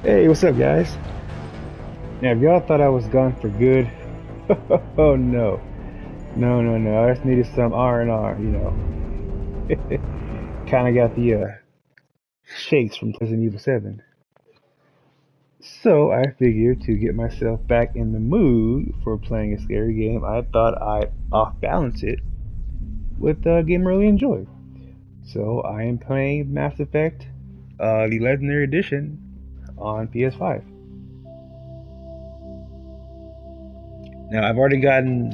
Hey, what's up, guys? Now, if y'all thought I was gone for good, oh no, no! I just needed some R&R, kind of got the shakes from Resident Evil 7. So I figured to get myself back in the mood for playing a scary game, I thought I'd off balance it with a game I really enjoy. So I am playing Mass Effect, the Legendary Edition, on PS5. Now I've already gotten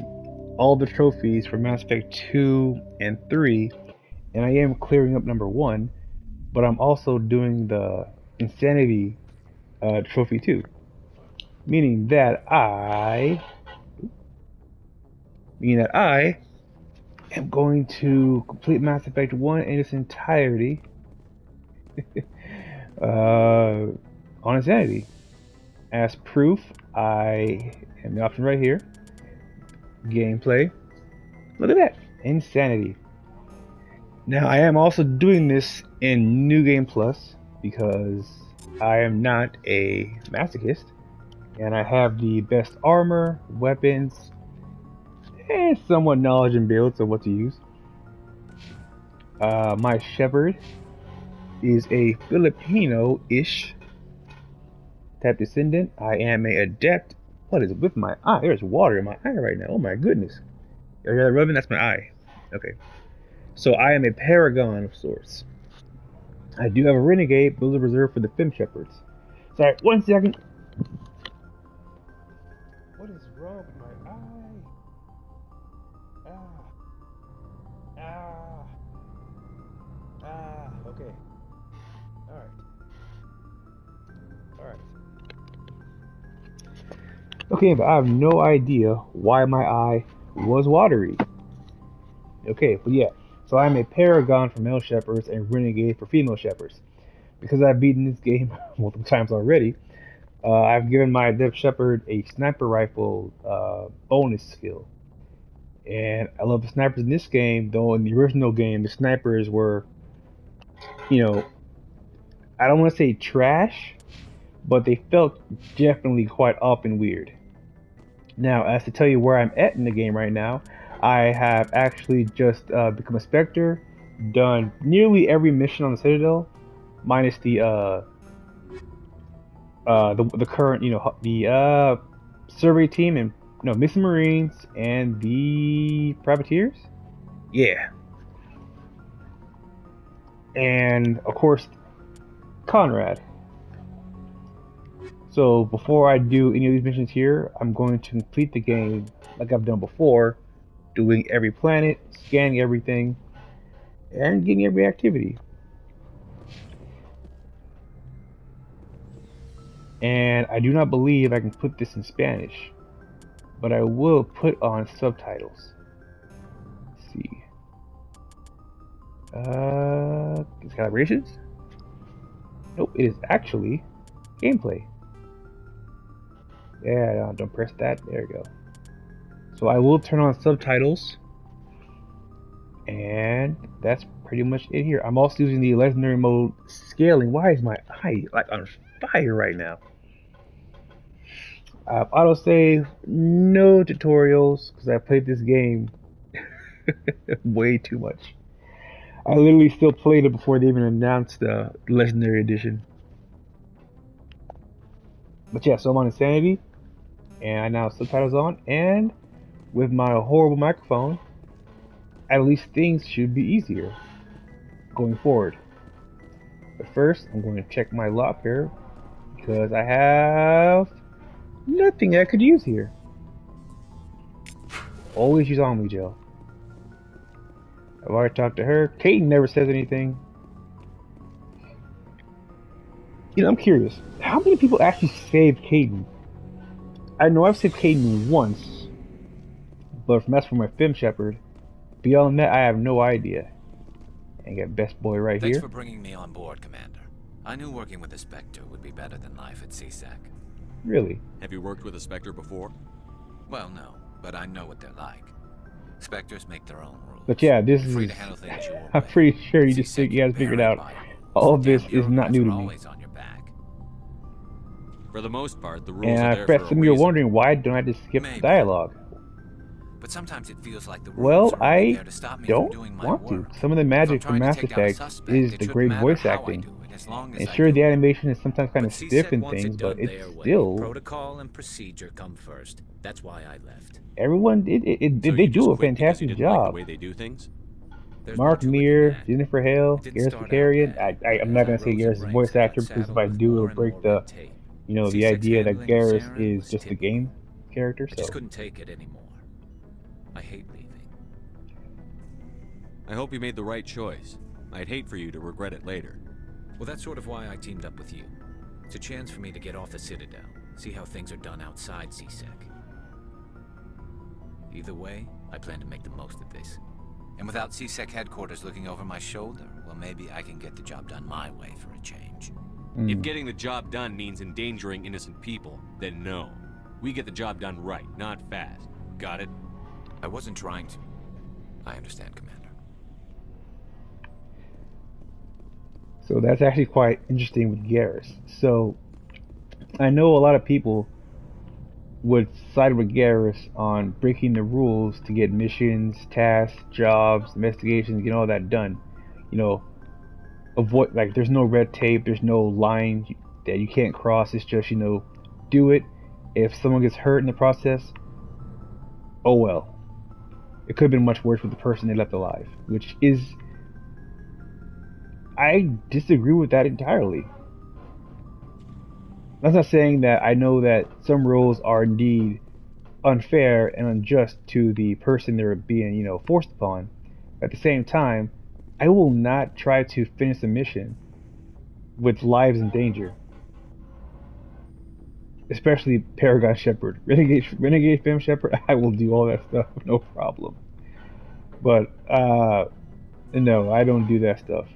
all the trophies for Mass Effect 2 and 3, and I am clearing up number 1, but I'm also doing the Insanity trophy too. Meaning that I am going to complete Mass Effect 1 in its entirety uh, on Insanity. As proof, I am the option right here. Gameplay. Look at that. Insanity. Now, I am also doing this in New Game Plus because I am not a masochist and I have the best armor, weapons, and somewhat knowledge and builds of what to use. My Shepard is a Filipino-ish type descendant. I am a adept. What is it with my eye? There's water in my eye right now. Oh my goodness. You hear that rubbing? That's my eye. Okay. So I am a paragon of sorts. I do have a renegade build reserved for the Fem Shepherds. Sorry, 1 second. What is wrong with my eye? Okay. Alright. Okay, but I have no idea why my eye was watery. Okay, but yeah. So I'm a paragon for male shepherds and renegade for female shepherds. Because I've beaten this game multiple times already, I've given my adept shepherd a sniper rifle bonus skill. And I love the snipers in this game, though in the original game, the snipers were, I don't want to say trash, but they felt definitely quite off and weird. Now, as to tell you where I'm at in the game right now, I have actually just become a Spectre, done nearly every mission on the Citadel, minus the current, the survey team and missing Marines and the privateers. Yeah, and of course Conrad. So before I do any of these missions here, I'm going to complete the game like I've done before, doing every planet, scanning everything, and getting every activity. And I do not believe I can put this in Spanish, but I will put on subtitles. Let's see. Calibrations? Nope, it is actually gameplay. Yeah, don't press that. There we go. So I will turn on subtitles, and that's pretty much it here. I'm also using the legendary mode scaling. Why is my eye like on fire right now? Autosave, no tutorials, because I played this game way too much. I literally still played it before they even announced the Legendary Edition. But yeah, so I'm on Insanity, and I now have subtitles on, and with my horrible microphone, at least things should be easier going forward. But first, I'm going to check my locker, because I have nothing I could use here. Always use Omni Gel. I've already talked to her. Kaidan never says anything. I'm curious. How many people actually saved Kaidan? I know I've saved Kaidan once, but that's for my Fem Shepherd. Beyond that, I have no idea. And get best boy right Thanks here. for bringing me on board, Commander. I knew working with a Spectre would be better than life at CSAC. Really? Have you worked with a Spectre before? Well, no, but I know what they're like. Spectres make their own rules. But yeah, this You're free is. to handle things your own I'm way. pretty sure you CSAC guys figured out. buried by 'em. All So of this damn is not new to bureaucrats are me. always on your back. For the most part, the rules And are I there bet for a some of you are reason. wondering, why don't I just skip the Maybe. dialogue? But sometimes it feels like the rules Well, are only I there to stop me from don't doing my want to. work. Some of the If I'm magic from trying to Mass take down a Effect suspect, is it the shouldn't great matter voice how I acting. do it, as long as And I sure, do the it. animation is sometimes kind But of stiff CSEC and wants things, it but done it's their way. still Protocol and procedure come first. That's why I left. everyone. So They you just do a quit because you fantastic didn't like the job. way they do things? There's more Mark to it than Meir, that. Jennifer Hale, It didn't Garrus start out Vakarian. bad, I'm but not as gonna say I rose in Garrus' ranks, voice I got actor because if saddled I with do, more it'll and break more the red tape. the CSEC's idea that handling of Garrus Saren is was just a typical. game character. I just So couldn't take it anymore. I hate leaving. I hope you made the right choice. I'd hate for you to regret it later. Well, that's sort of why I teamed up with you. It's a chance for me to get off the Citadel, see how things are done outside CSEC. Either way, I plan to make the most of this. And without CSEC headquarters looking over my shoulder, well, maybe I can get the job done my way for a change. If getting the job done means endangering innocent people, then no. We get the job done right, not fast. Got it? I wasn't trying to. I understand, Commander. So that's actually quite interesting with Garrus. So I know a lot of people would side with Garrus on breaking the rules to get missions, tasks, jobs, investigations, get all that done. You know, avoid, like, there's no red tape, there's no line that you can't cross. It's just, do it. If someone gets hurt in the process, oh well. It could have been much worse with the person they left alive, which is, I disagree with that entirely. That's not saying that I know that some rules are indeed unfair and unjust to the person they're being, forced upon. At the same time, I will not try to finish a mission with lives in danger. Especially Paragon Shepard. Renegade Femme Shepard, I will do all that stuff, no problem. But, no, I don't do that stuff.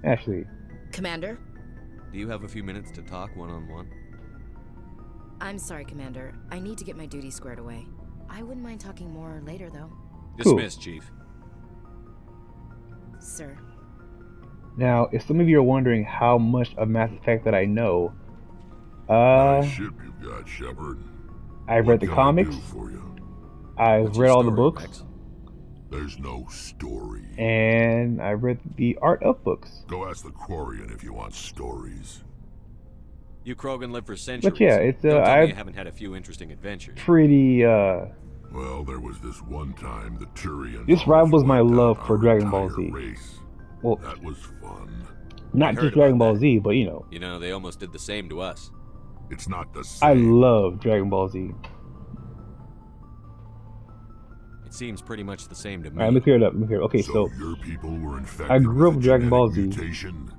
Ashley. Commander? Do you have a few minutes to talk one-on-one? I'm sorry, Commander. I need to get my duties squared away. I wouldn't mind talking more later, though. Cool. Dismissed, Chief. Sir. Now, if some of you are wondering how much of Mass Effect that I know, Nice ship you've got, Shepard. I've What read the can I comics, do for you? I've What's read your all the story, books, Rex? There's no story. and I've read the art of books. Go ask the Quarian if you want stories. You Krogan live for centuries. yeah, it's, Don't tell me I've- you haven't had a few interesting adventures. Pretty, Well, there was this one time the Turians. This rivals my wiped out love for our Dragon Ball entire Z. race. well, That was fun. not I just heard Dragon about Ball that. Z, but You know, they almost did the same to us. It's not the I same. love Dragon Ball Z. It seems pretty much the same to me. Alright, let me clear it up. Okay, so your people were infected I grew up with with a Dragon Ball genetic Z. mutation,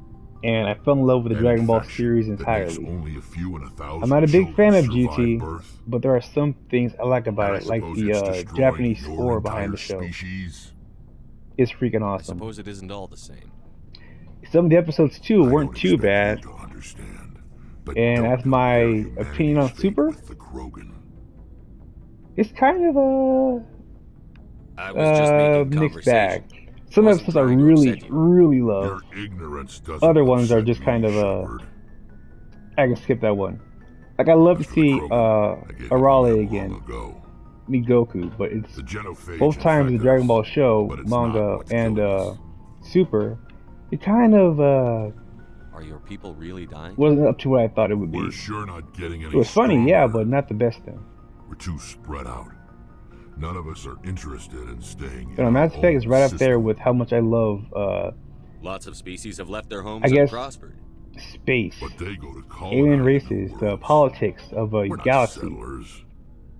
and I fell in love with the an Dragon Ball infection series that makes entirely. only a few in 1,000 I'm not a big fan of children survive GT, birth. but there are some things I like about And I it, like suppose the it's destroying Japanese your score behind the entire show. species. It's freaking I awesome. suppose it isn't all the same. Some of the episodes too I weren't don't too expect bad. you to understand, but And don't that's my compare humanity's opinion on fate Super. with the Krogan. It's kind of I was just making mixed conversation. bag. Some Wasn't episodes I trying to really, upset you. really love. Your ignorance doesn't Other ones are upset just me, kind of, Shepard. I can skip that one. Like, I love to As for the see Krogan, I gave up on Arale them again, long ago. meet Goku, but it's The genophage both times the infected Dragon us, Ball show, but it's not manga, what's and killing us. Super, it kind of Are your people really dying? wasn't up to what I thought it would be. We're sure not getting any It was funny, yeah, stronger. but not the best thing. We're too spread out. None of us are interested in staying in But Mass our Effect is own right up there system. with how much I love Lots of species have left their homes I and guess- prospered. space, But they go to alien colonize races, new the worlds. politics of a We're not galaxy, settlers.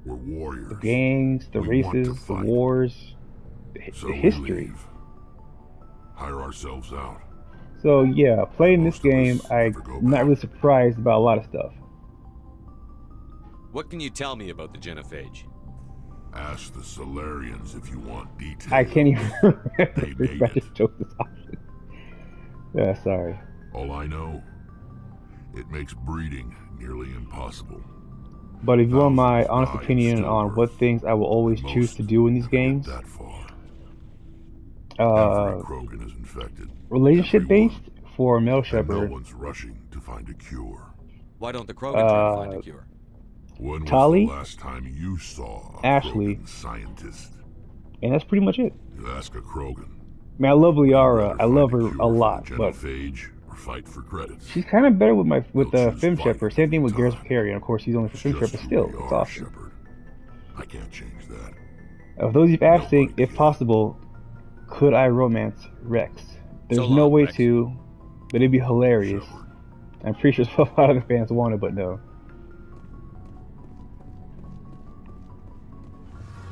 We're warriors. the gangs, the We want to races, the fight. wars, So the we history. leave. Hire ourselves out. So yeah, playing this Most of game, us I'm never go not back. really surprised about a lot of stuff. What can you tell me about the genophage? Ask the Solarians if you want details. I can't even remember They if made I it. just chose this option. Yeah, sorry. All I know, it makes breeding nearly impossible. But if you want my Thousands honest die in opinion on stillbirth, what things I will always and choose most to do in these never get games, That far. uh, Every Krogan is infected. relationship based, for a male And no shepherd. one's rushing to find a cure. Why don't the Krogan try to find a cure? When was Tali, the last time you saw a Ashley, Krogan scientist? and that's pretty much it. You ask a Krogan. I mean, I love Liara. Rather I love find her cure a for the lot, but genophage or fight for credits. she's kind of better with You'll the choose Fem fight Shepherd. Same thing with every Garrus time. Vakarian. Of course, he's only for It's Fem just Shepherd who still. we It's are, awesome. Shepard. I can't change that. Of those you've asking, Nobody if can. possible, could I romance Rex? There's So no long, way Rex. to, but it'd be hilarious. Shepard. I'm pretty sure a lot of the fans want it, but no.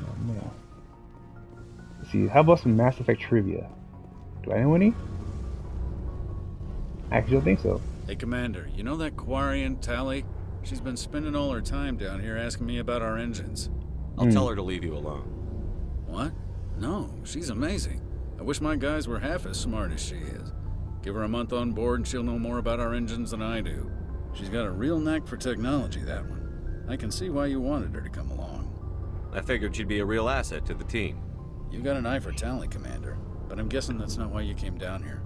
Oh, man. Let's see, how about some Mass Effect trivia? Do I know any? I actually don't think so. Hey, Commander, you know that Quarian Tali? She's been spending all her time down here asking me about our engines. I'll tell her to leave you alone. What? No, she's amazing. I wish my guys were half as smart as she is. Give her a month on board and she'll know more about our engines than I do. She's got a real knack for technology, that one. I can see why you wanted her to come along. I figured she'd be a real asset to the team. You got an eye for Tali, Commander, but I'm guessing that's not why you came down here.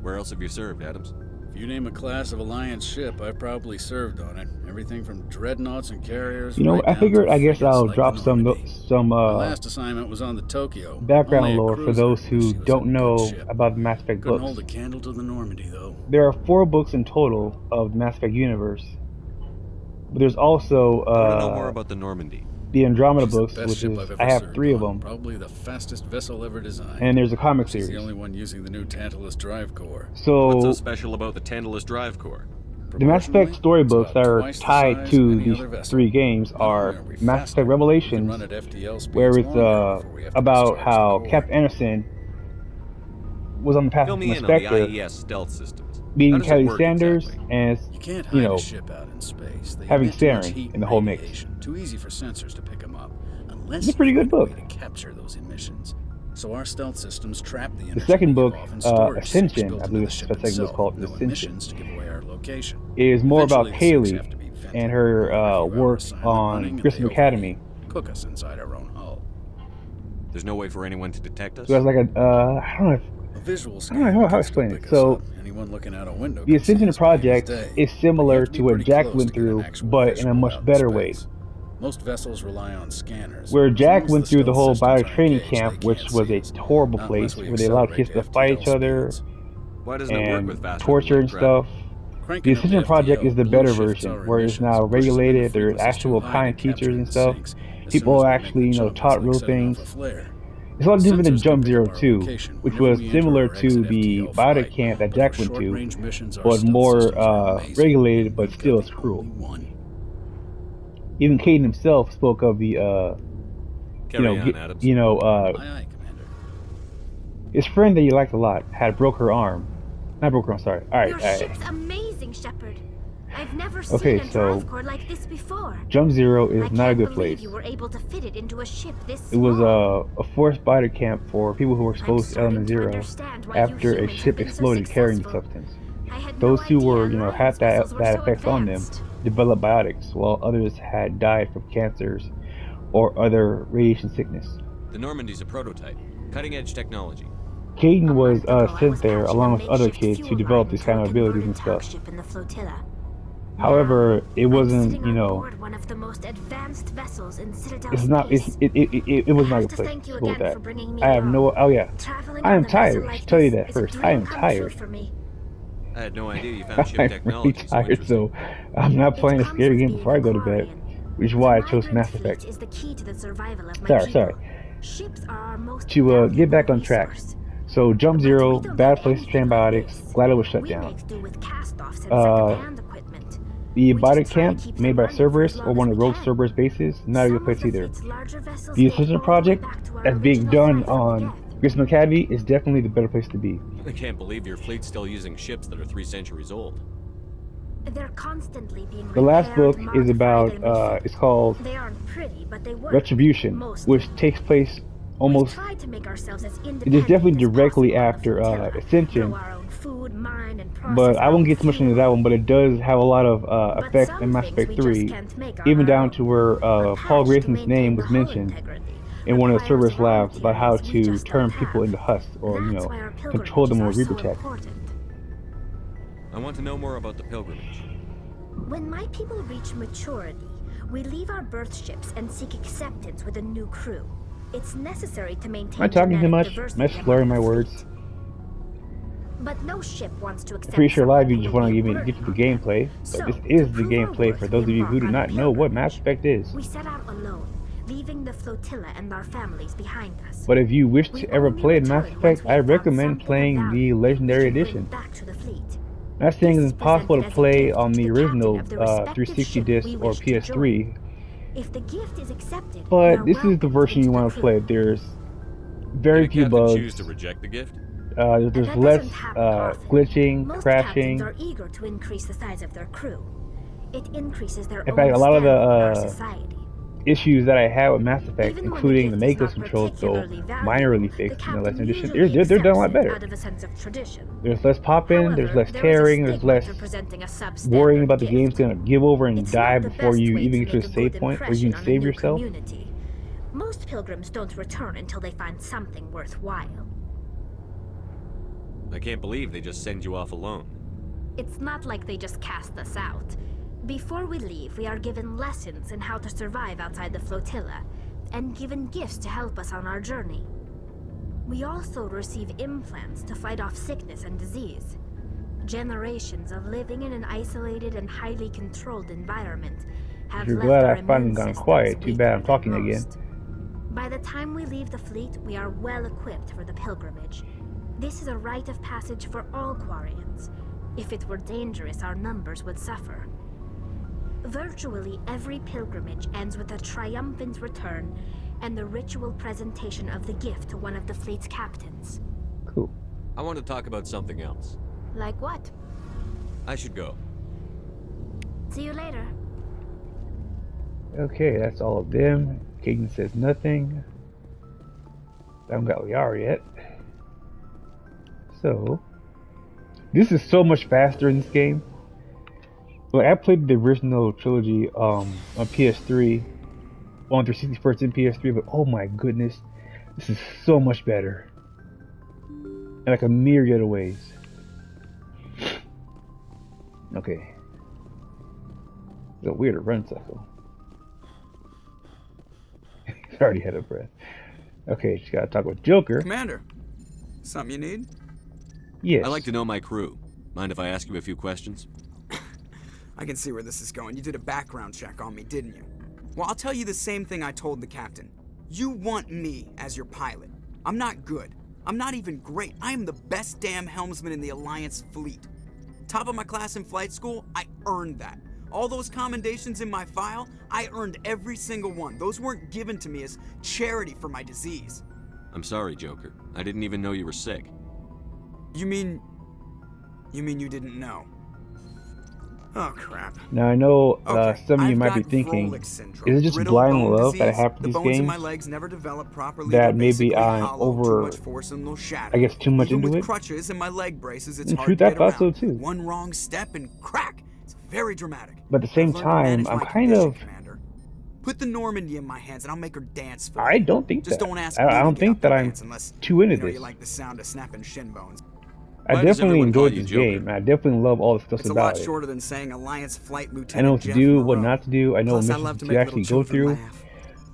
Where else have you served, Adams? If you name a class of Alliance ship, I've probably served on it. Everything from dreadnoughts and carriers. You know, right I down figured to I guess frigates I'll like drop the some Normandy. My uh last assignment was on the Tokyo. background Only a lore for cruiser, those but who she was a don't good know ship. about the Mass Effect Couldn't books. hold a candle to the Normandy, though. There are 4 books in total of the Mass Effect universe. But there's also I want to know more about the Normandy. the Andromeda She's the books, best which ship is I've ever I have served 3 of on. them, Probably the fastest vessel ever designed. and there's a comic She's series. the only one using the new Tantalus drive core. What's so So special about the Tantalus drive core? the Mass Effect storybooks that are tied to these 3 games are Mass Effect Revelations, where it's about how Cap Anderson was on the path Fill of me in on the Spectre, IES stealth systems. How beating does it Kelly work Sanders, exactly? and You can't you hide know, a ship out in space. They having emit too much Saren heat in the and whole mix. radiation. Too easy for sensors to pick them up, unless It's a pretty you good find a way book. to capture those emissions. So our stealth systems trap the energy The second we give book, off in storage sinks Ascension, built I into believe the ship the second book's itself. called No Ascension, emissions to give away our location. is more about Eventually, the sinks Kaylee have to be vented. and her After a few hours work silent on running and Grissom they Academy. cook us inside our own hull. There's no way for anyone to detect us? So it's like a, I don't know, A visual I don't know how to can explain still it. pick us So, up. Anyone looking out a window the can see Ascension us plain as Project day. is But you similar have to be to what pretty Jack close went to get an through, actual but in visual a much out in better way. space. Most vessels rely on scanners. Where As Jack long as went the through the stealth whole systems bio are training engaged, camp, they which can't was see a us. horrible Not place unless we where they allowed accelerate kids to to fight FTL each other speeds. Why doesn't it work and with faster torture and fluid travel? stuff. The Cranking up Ascension Project FTL is the blue better shifts version, our where it's emissions, now pushes them into regulated. There's frequencies actual too high kind to capture teachers in and the stuff. sinks. As soon People as we actually, make the you know, jump, taught it's real like setting off things. a flare. It's a lot different than Sensors can Jump pick Zero up our 2, location which whenever was we enter similar or to exit the FTL Biotic flight. camp that But Jack for went to, short-range missions, our but stealth more systems are amazing. regulated, but We've still got it's the cruel. only one. Even Caden himself spoke of the, Carry on, Adams. Aye, aye, Commander. his friend that he liked a lot had broke her arm. Not broke her arm, sorry. Your Alright, ship's amazing, Shepard. I've never seen Okay, a so drive core like this before. Jump Zero is I not a can't good believe place. you were able to fit it into a ship this It was small. a forced biter camp for people who were I'm exposed to starting Element to Zero understand why after you a humans ship have been so exploded carrying the successful. substance. I had Those no who idea were, had Alliance that vessels were so effect on them advanced. developed biotics, while others had died from cancers or other radiation sickness. The Normandy's a prototype. Cutting-edge technology. Caden A was month ago, I sent was there patching along a with other makeshift kids who fuel developed line these into kind a of abilities and converted tug stuff. ship in the flotilla. However, it I'm wasn't, sitting you on know, board one of the most advanced vessels in Citadel it's not, space. it was I not a have to place. thank you Let's go with again that. for bringing me I have no, along. oh yeah. Traveling I on am a vessel tired. I like should tell you this that is a first. I dream am come tired. true for me. I had no idea you found ship I'm really technology so tired, interesting. so I'm not It playing a comes scary with game being before I go to a bed, Quarian. which is why I The chose migrant Mass fleet Effect. is the key to the survival of my Sorry, people. sorry. Ships are our most To get back on valuable track. resource. So Jump But Zero, we don't bad have place to train anything like biotics. this. Glad it was shut We down. make do with cast-offs and Uh, second-hand equipment. The We biotic just try to camp keep made them by running for Cerberus as or long one as of we Rogue can. Cerberus bases, not a good Some place of the either. fleet's larger vessels The go Ascension all the way Project, back to our that's being original done site from on Death. Grissom Academy, is definitely the better place to be. I can't believe your fleet's still using ships that are 3 centuries old. They're constantly being The last repaired, book is modified, about, and refitted. it's called They aren't pretty, but they work. Retribution, Mostly. which takes place We've almost, tried to make ourselves as it is independent definitely as directly possible on the after flotilla. Ascension, Grow our own food, mine, and process but I our won't own get too much into fuel. that one, but it does have a lot of But effect some in Mass things Effect we just 3, can't make on even our down own. to where A Paul patch to Grayson's maintain name the was hull mentioned integrity in one of the requires Cerberus raw labs about how materials we to just turn don't people have. into husks or, That's why our control them with pilgrimages are Reaper so tech. important. I want to know more about the pilgrimage. When my people reach maturity, we leave our birth ships and seek acceptance with a new crew. It's necessary to maintain Am I talking too genetic much? diversity Am I slurring among my the words? fleet. But no ship wants to accept Pretty sure a lot of someone you who just will want to be give me a get to the burden on gameplay, them. but So, this is to the prove our gameplay worth, for those of we you who embark do on a not know what Mass pilgrimage. Effect is. We set out alone, leaving the flotilla and our families behind us. But if you wish We to ever only play Mass return once Effect, we I have found recommend something of playing value the we Legendary can bring Edition. back to the fleet. Not saying This it's is impossible to presented as a play gift on to the the captain original of the respective 360 ship disc we or wish to PS3, If the gift is accepted, we but are this is the welcomed version into you the want to crew. play. There's Did very a few captain bugs. choose to reject the gift? There's That less doesn't happen often. glitching, Most crashing. captains are eager to increase the size of their crew. It increases their In own fact, a lot of standing in our the society. issues that I have with Mass Effect, Even when including the gift is Matrix not controls, though particularly valuable, minorly the fixed in the captain Legend Edition, usually they're done a lot accepts it better. out of a sense of tradition. There's less popping, However, there's less there is a tearing, there's stigma less to presenting a worrying substandard about the gift. game's gonna give over and It's die not the before best you way even to get to a make save good point where you impression can on a save new yourself. community. Most pilgrims don't return until they find something worthwhile. I can't believe they just send you off alone. It's not like they just cast us out. Before we leave, we are given lessons in how to survive outside the flotilla, and given gifts to help us on our journey. We also receive implants to fight off sickness and disease. Generations of living in an isolated and highly controlled environment have You're left glad our I finally immune gone systems quiet. Too bad I'm weaker talking than again. most. By the time we leave the fleet, we are well equipped for the pilgrimage. This is a rite of passage for all Quarians. If it were dangerous, our numbers would suffer. Virtually every pilgrimage ends with a triumphant return and the ritual presentation of the gift to one of the fleet's captains. Cool. I want to talk about something else. Like what? I should go. See you later. Okay, that's all of them. Kagan says nothing. I haven't got Liara yet. So, this is so much faster in this game. Like, I played the original trilogy on PS3, on 360 first in PS3, but oh my goodness, this is so much better. In like a myriad of ways. Okay. It's a weird run cycle. He's already had a breath. Okay, just gotta talk with Joker. Commander, something you need? Yes. I'd like to know my crew. Mind if I ask you a few questions? I can see where this is going. You did a background check on me, didn't you? Well, I'll tell you the same thing I told the captain. You want me as your pilot. I'm not good. I'm not even great. I am the best damn helmsman in the Alliance fleet. Top of my class in flight school, I earned that. All those commendations in my file, I earned every single one. Those weren't given to me as charity for my disease. I'm sorry, Joker. I didn't even know you were sick. You mean you didn't know? Oh, crap. Now I know Okay, some of you I've might be got thinking, Froelich syndrome, is it just brittle blind bone love that I disease. have for The these bones in games? my legs never develop properly. That They're maybe basically I'm hollow, over, too much force and they'll shatter. I guess, too much Even into with it? crutches and my leg braces, it's In hard truth, to I get thought around. so too. One wrong step and crack. It's very dramatic. But at the same I've learned to manage time, I'm my kind condition, of... Commander. Put the Normandy in my hands and I'll make her dance for I you. don't think Just that. don't ask I me to don't get think up that and I'm dance unless, too into you know, this. you like the sound of snapping shin bones. I Why does definitely everyone call enjoyed you this Joker? game. I definitely love all the stuff It's a about lot it. shorter than saying Alliance Flight I Lieutenant know what to Jeff do, what Moreau. not to do. I know Plus, I what love missions to to make actually little go through, children laugh.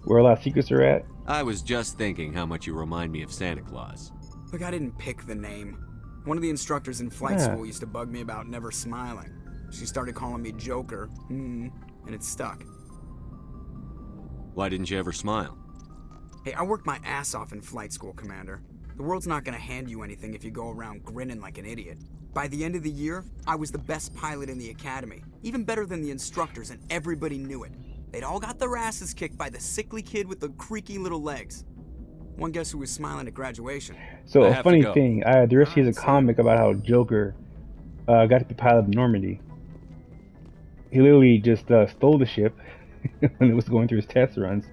where a lot of secrets are at. I was just thinking how much you remind me of Santa Claus. Look, I didn't pick the name. One of the instructors in flight Yeah. school used to bug me about never smiling. She started calling me Joker, and it stuck. Why didn't you ever smile? Hey, I worked my ass off in flight school, Commander. The world's not gonna hand you anything if you go around grinning like an idiot. By the end of the year, I was the best pilot in the academy, even better than the instructors, and everybody knew it. They'd all got their asses kicked by the sickly kid with the creaky little legs. One guess who was smiling at graduation? So I a have to funny go. thing, there actually is a Alright, so- comic about how Joker got to be pilot of Normandy. He literally just stole the ship when it was going through his test runs,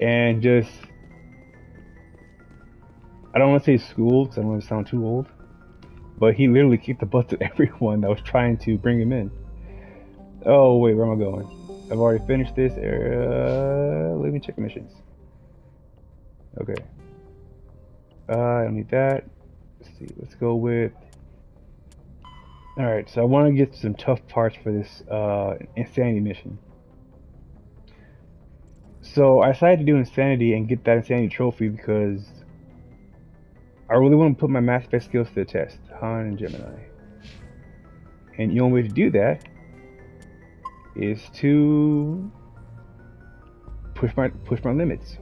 and just, I don't want to say schooled because I don't want to sound too old, but he literally kicked the butts of everyone that was trying to bring him in. Oh wait, where am I going? I've already finished this. Let me check missions. Okay. I don't need that. Let's see. Let's go with Alright, so I want to get some tough parts for this insanity mission. So I decided to do insanity and get that insanity trophy because I really want to put my Mass Effect skills to the test. Han and Gemini. And the only way to do that is to push my limits.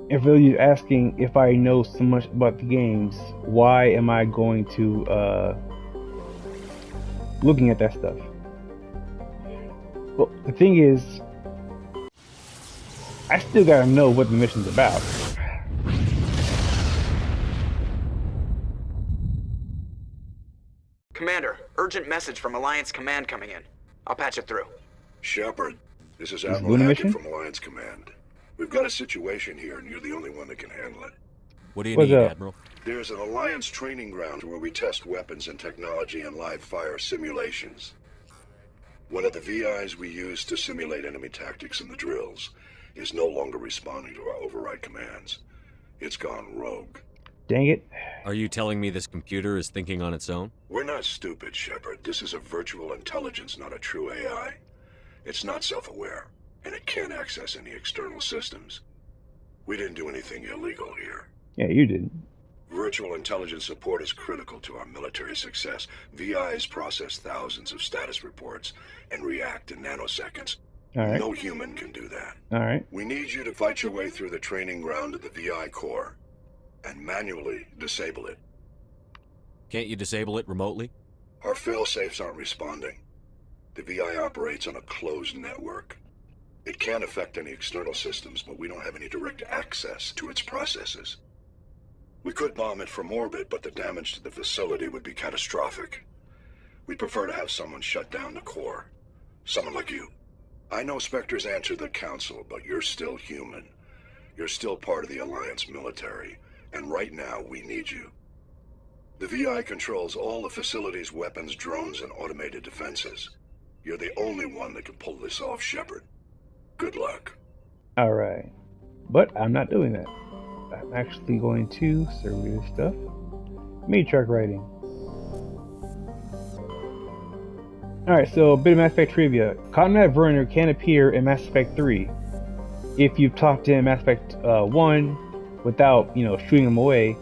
If really you're asking if I know so much about the games, why am I going to looking at that stuff? Well, the thing is, I still gotta know what the mission's about. Commander, urgent message from Alliance Command coming in. I'll patch it through. Shepard, this is Is Admiral Luna Hackett mission? from Alliance Command. We've got a situation here, and you're the only one that can handle it. What do you What's need, up? Admiral? There's an Alliance training ground where we test weapons and technology in live fire simulations. One of the VIs we use to simulate enemy tactics in the drills is no longer responding to our override commands. It's gone rogue. Dang it. Are you telling me this computer is thinking on its own? We're not stupid, Shepard. This is a virtual intelligence, not a true AI. It's not self-aware, and it can't access any external systems. We didn't do anything illegal here. Yeah, you didn't. Virtual intelligence support is critical to our military success. VIs process thousands of status reports and react in nanoseconds. Alright. No human can do that. Alright. We need you to fight your way through the training ground of the VI core and manually disable it. Can't you disable it remotely? Our fail-safes aren't responding. The VI operates on a closed network. It can affect any external systems, but we don't have any direct access to its processes. We could bomb it from orbit, but the damage to the facility would be catastrophic. We'd prefer to have someone shut down the core. Someone like you. I know Spectres answer the Council, but you're still human. You're still part of the Alliance military, and right now we need you. The VI controls all the facility's weapons, drones, and automated defenses. You're the only one that can pull this off, Shepard. Good luck. Alright. But I'm not doing that. I'm actually going to survey this stuff. Matriarch writing. Alright, so a bit of Mass Effect trivia. Conrad Werner can appear in Mass Effect 3 if you've talked to him in Mass Effect 1 without, shooting him away.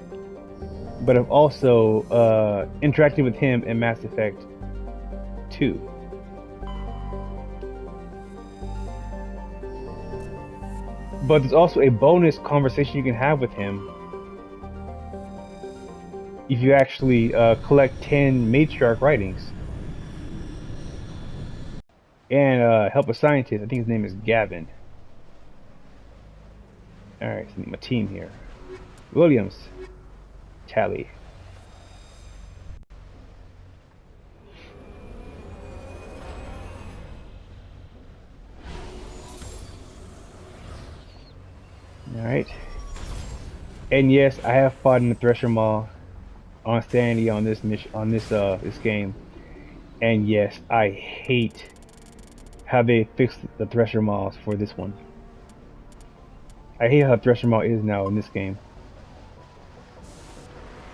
But I've also interacted with him in Mass Effect 2. But there's also a bonus conversation you can have with him if you actually collect 10 Matriarch writings. And help a scientist. I think his name is Gavin. Alright, so my team here. Williams. Tally. Alright. And yes, I have fought in the Thresher Maw on Sanity on this mission, on this game. And yes, I hate how they fixed the Thresher Maws for this one. I hate how Thresher Maw is now in this game.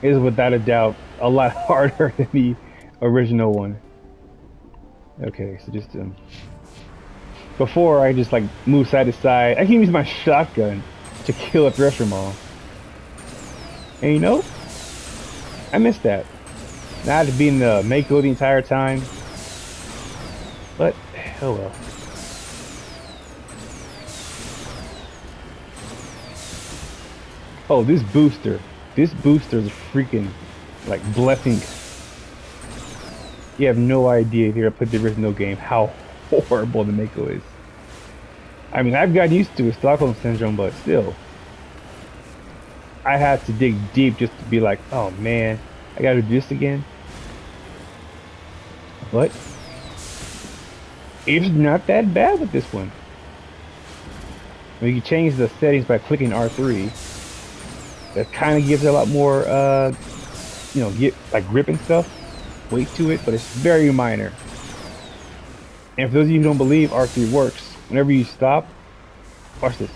It is without a doubt a lot harder than the original one. Okay, so just before I just like move side to side, I can use my shotgun to kill a Thresher Maw. And I missed that. Now I had to be in the Mako the entire time. But, oh well. Oh, this booster is a freaking, like, blessing. You have no idea if you ever put the original game how horrible the Mako is. I mean, I've gotten used to it, Stockholm Syndrome, but still. I had to dig deep just to be like, oh man, I gotta do this again. But it's not that bad with this one. You can change the settings by clicking R3. That kind of gives it a lot more, get like grip and stuff, weight to it, but it's very minor. And for those of you who don't believe R3 works, whenever you stop, watch this.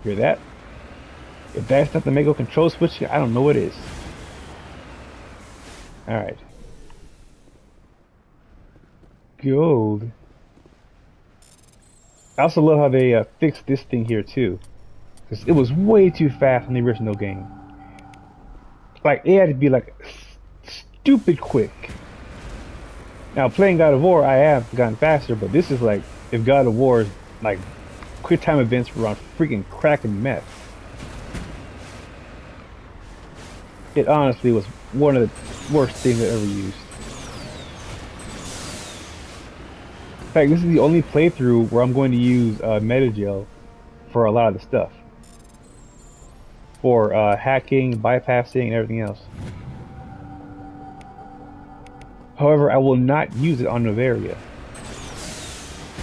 Hear that? If that's not the Mego control switch, I don't know what is. Alright. Gold. I also love how they fixed this thing here too. Because it was way too fast in the original game. Like, it had to be like stupid quick. Now, playing God of War, I have gotten faster, but this is like, if God of War's like quick time events were on freaking crack and meth. It honestly was one of the worst things I ever used. In fact, this is the only playthrough where I'm going to use Metagel for a lot of the stuff. For hacking, bypassing, and everything else. However, I will not use it on Novaria.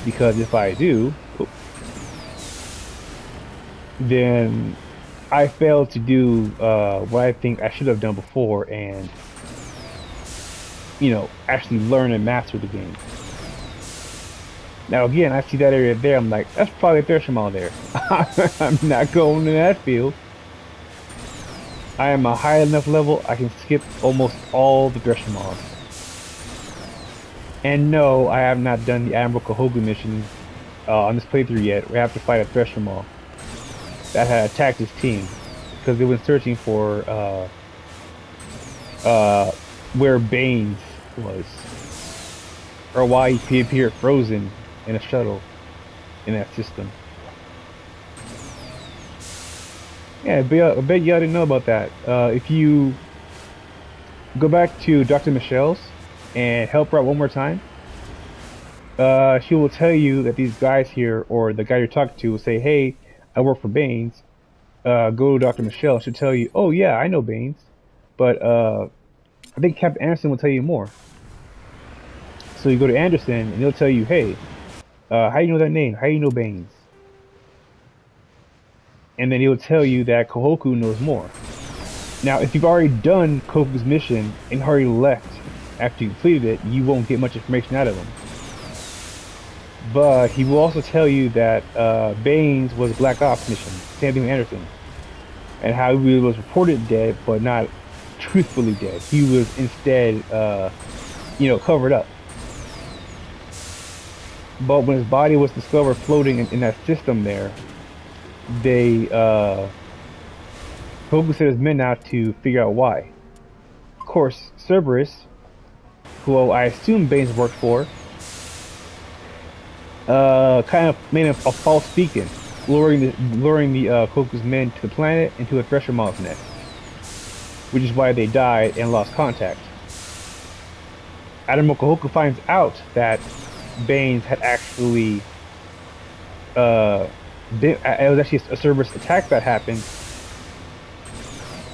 Because if I do, then I failed to do what I think I should have done before and, you know, actually learn and master the game. Now again, I see that area there, I'm like, that's probably a Threshamall there. I'm not going to that field. I am a high enough level, I can skip almost all the Threshamalls. And no, I have not done the Admiral Kohoku mission on this playthrough yet. We have to fight a Threshamall that had attacked his team. Because they were searching for where Baines was. Or why he appeared frozen in a shuttle in that system. Yeah, I bet you didn't know about that. If you go back to Dr. Michelle's and help her out one more time, she will tell you that these guys here, or the guy you're talking to, will say, hey, I work for Baines. Go to Dr. Michelle. She'll tell you, oh yeah, I know Baines. But I think Captain Anderson will tell you more. So you go to Anderson and he'll tell you, hey, how do you know that name? How do you know Baines? And then he'll tell you that Kohoku knows more. Now, if you've already done Kohoku's mission and already left after you completed it, you won't get much information out of him. But he will also tell you that Baines was a Black Ops mission, same thing with Anderson. And how he was reported dead, but not truthfully dead. He was instead, you know, covered up. But when his body was discovered floating in that system there, they Kohoku sent his men out to figure out why. Of course, Cerberus, who I assume Baines worked for, kind of made a false beacon, luring the Kohoku's men to the planet and to a Threshamall's nest, which is why they died and lost contact. Admiral Kohoku finds out that Baines had actually it was actually a Cerberus attack that happened,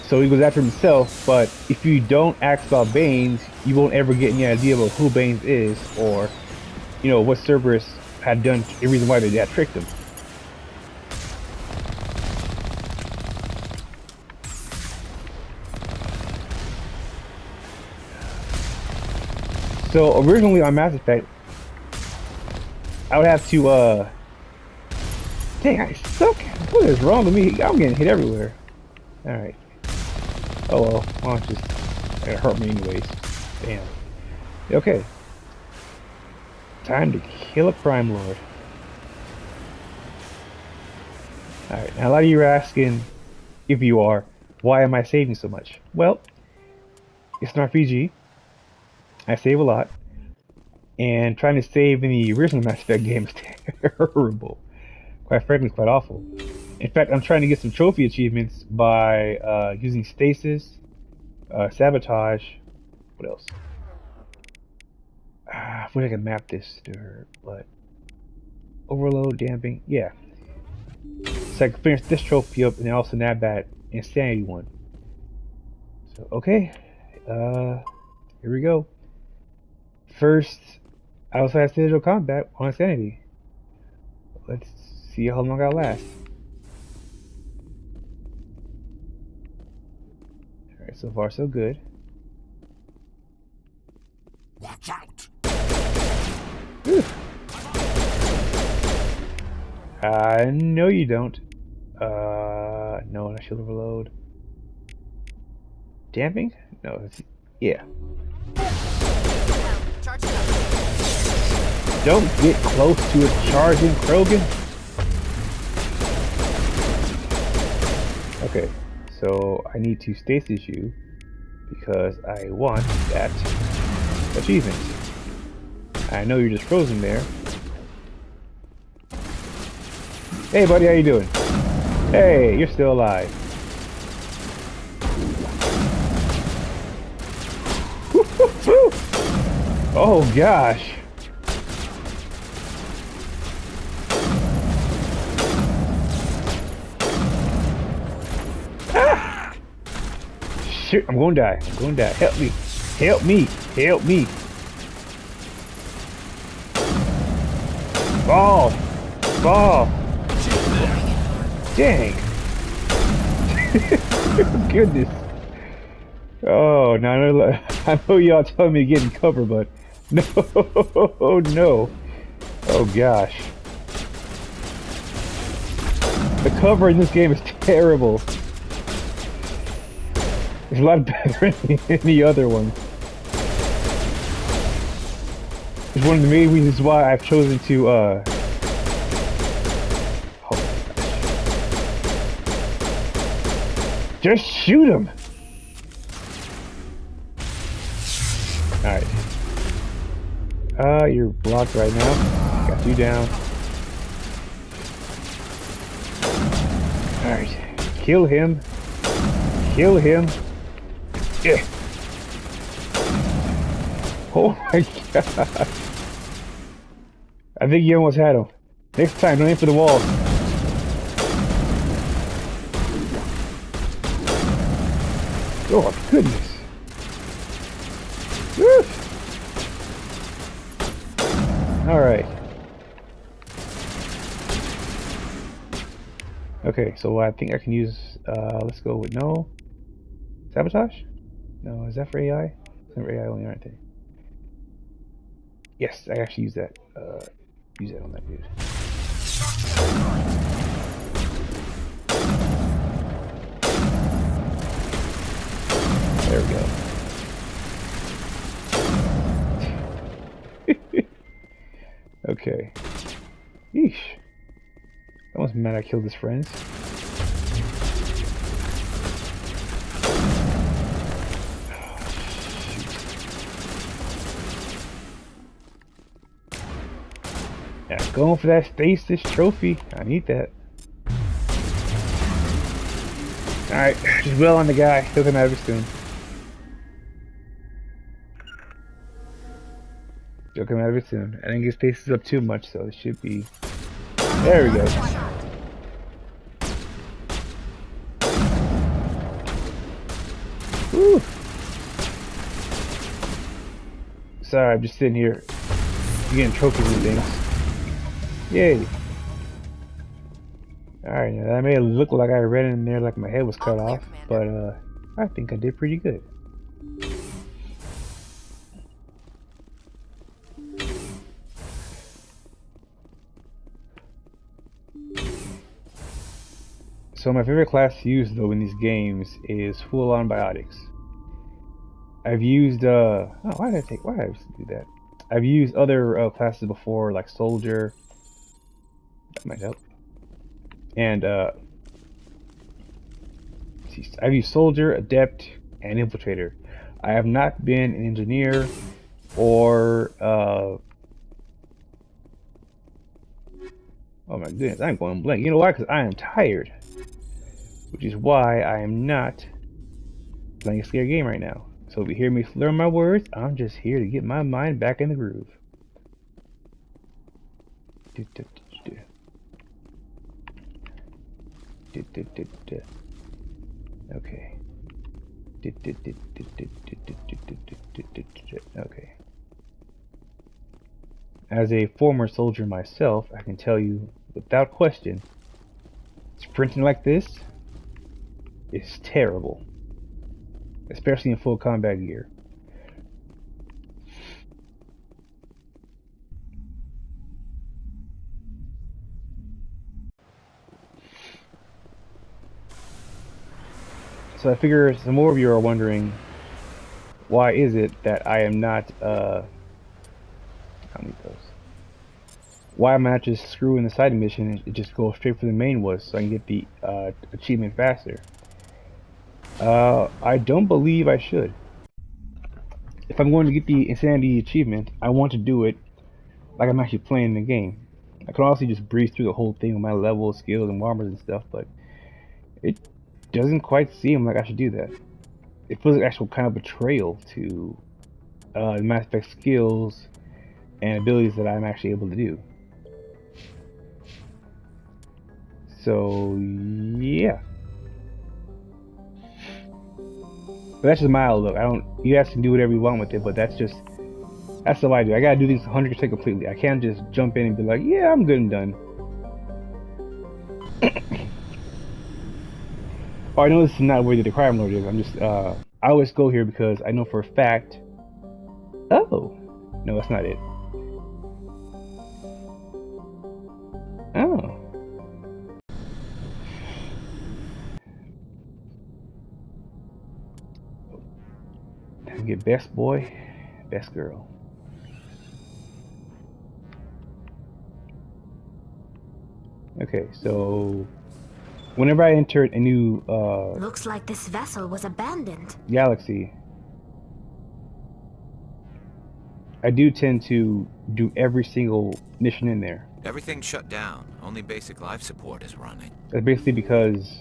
so he goes after himself. But if you don't ask about Baines, you won't ever get any idea about who Baines is, or you know what Cerberus had done, the reason why they had tricked him. So originally on Mass Effect, I would have to dang, I suck. What is wrong with me? I'm getting hit everywhere. Alright. Oh well, well, it's just gonna hurt me anyways. Damn. Okay. Time to kill a Crime Lord. Alright, now a lot of you are asking, if you are, why am I saving so much? Well, it's an RPG. I save a lot. And trying to save in the original Mass Effect game is terrible. Quite frankly, quite awful. In fact, I'm trying to get some trophy achievements by using stasis, sabotage. What else? I wish I could map this to her, but overload, damping, yeah. So I can finish this trophy up and then also nab that insanity one. So okay, here we go. First, outside digital combat on insanity. Let's see how long I'll last. Alright, so far so good. Watch out! No you don't. No, not shield overload. Damping? No, it's, yeah. Don't get close to a charging Krogan. Okay, so I need to stasis you because I want that achievement. I know you're just frozen there. Hey buddy, how you doing? Hey, you're still alive. Oh gosh. Ah! Shit, I'm gonna die. I'm gonna die. Help me. Help me. Help me. Ball. Ball. Dang. Goodness. Oh, no, I know y'all telling me to get in cover, but no, no. Oh gosh. The cover in this game is terrible. It's a lot better than any other one. It's one of the main reasons why I've chosen to, just shoot him! Alright. You're blocked right now. Got you down. Alright. Kill him. Kill him. Yeah. Oh my god. I think you almost had him. Next time, don't aim for the wall. Oh goodness. Woo. All right. Okay, so I think I can use. Let's go with no sabotage. No, is that for AI? It's for AI only, aren't they? Yes, I actually use that. Use that on that dude. There we go. Okay. Yeesh. I was mad I killed his friends. Yeah, going for that stasis trophy. I need that. Alright, just well on the guy. He'll come out of it soon. He'll come out of it soon. I didn't get stasis up too much, so it should be. There we go. Woo. Sorry, I'm just sitting here getting trophies and things. Yay. Alright, now that may look like I ran in there like my head was cut off, but I think I did pretty good. So my favorite class to use though in these games is full-on biotics. I've used why did I do that? I've used other classes before, like soldier. That might help. And I've used soldier, adept, and infiltrator. I have not been an engineer or oh my goodness, I'm going blank. You know why? Because I am tired. Which is why I am not playing a scary game right now. So if you hear me slur my words, I'm just here to get my mind back in the groove. Okay. Okay. As a former soldier myself, I can tell you without question, sprinting like this is terrible. Especially in full combat gear. So I figure some more of you are wondering, why is it that I am not, how many those? Why am I not just screwing the side mission and just go straight for the main was so I can get the achievement faster? I don't believe I should. If I'm going to get the Insanity achievement, I want to do it like I'm actually playing the game. I can honestly just breeze through the whole thing with my levels, skills, and armors and stuff, but it doesn't quite seem like I should do that. It feels like actual kind of betrayal to the Mass Effect skills and abilities that I'm actually able to do. So yeah, but that's just my outlook. You guys can do whatever you want with it, but that's how I do. I gotta do things 100% completely. I can't just jump in and be like, yeah, I'm good and done. Oh, I know this is not where the crime lord is. I'm just, I always go here because I know for a fact. Oh, no, that's not it. Oh. Time to get best boy, best girl. Okay, so whenever I enter a new Looks like this vessel was abandoned. galaxy, I do tend to do every single mission in there. Everything's shut down. Only basic life support is running. That's basically because